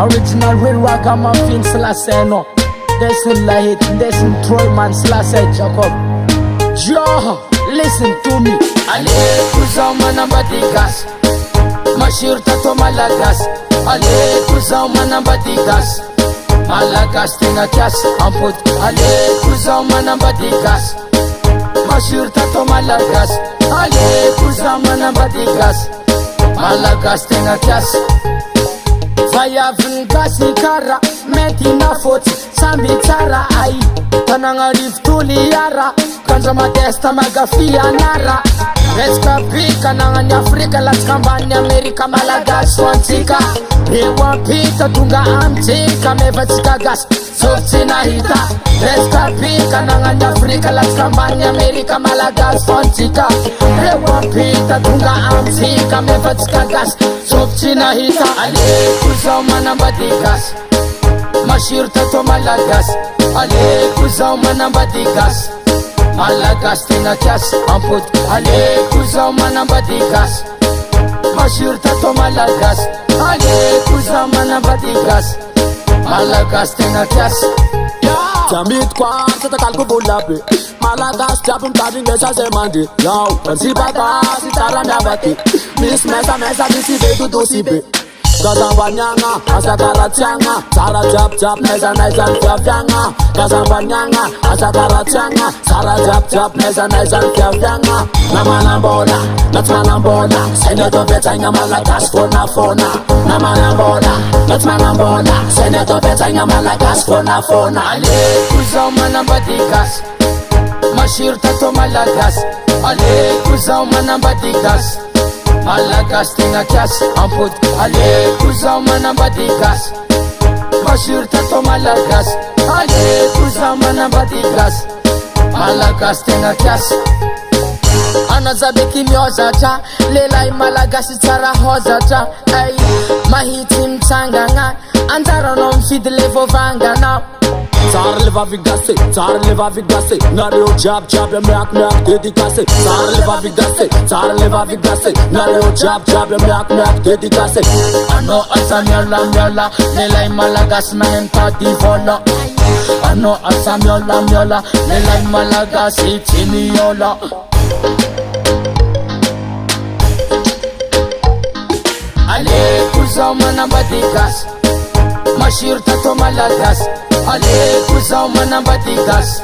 Original real ragamuffin Selassie no. Listen like it, listen Troyman Selassie Jacob. Joe, listen to me. Ale kuzao manambadigas, mashir tato malagas. Ale kuzao manambadigas, malagas tenga kias amput. Ale kuzao manambadigas, mashir tato malagas. Ale kuzao manambadigas, malagas tenga kias. Vayavin gasi kara, meti na foti, sambi tsara ai. Tananga riftuli yara, kanza matesta magafia nara. Reska pika nangani Afrika, latkambani Amerika, malagas wantika. Rewa pita tunga amtika, mevatika gas, softina hita. Reska pika nangani Afrika, latkambani Amerika, malagas wantika. Rewa pita tunga amtika, mevatika gas, softina hita. Ale kuzao manambadigas, mashir tato malagas. Ale kuzao manambadigas, malagas tenga kias amput. Ale kuzao manambadigas, mashir tato malagas. Ale kuzao manambadigas, malagas tenga kias. Jamit kwa sata kalku bulabe, malagas japun kajin desa se mandi. Yao persi baba si tara nyabati, mis mesa misi betu dosibe. Kazambanyanga, asakaratyanga, Sara jab jab, neza naizan fyafyanga. Kazambanyanga, asakaratyanga, Sara jab jab, neza naizan fyafyanga. Namanambola, natmanambola, Seneto betanya malagas fona fona. Namanambola, natmanambola, Seneto betanya malagas fona fona. Ale kuzao manambadigas, mashir tato malagas. Ale kuzao manambadigas, malagas tenga kias amput. Ale kuzao manambadigas, mashir tato malagas. Ale kuzao manambadigas, malagas tenga kias. Anazabeki miozacha, lelai malagasi tsara hozacha. Ay, mahiti mtsanganga, anjara no mfidile vovangana. Tsara leva vigase, nareo jab jab ya meak dedicase. Tsara leva vigase, nareo jab jab ya meak dedicase. Ano asa miola, lelai malagas na enta divola. Ano asa miola, lelai malagas itiniola. Ale kuzao manambadigas, mashir tato malagas. Ale kuzao manambadigas,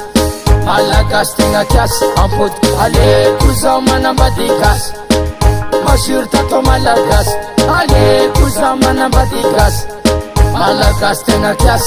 malagas tenga kias amput. Ale kuzao manambadigas, mashir tato malagas. Ale kuzao manambadigas, malagas tenga kias.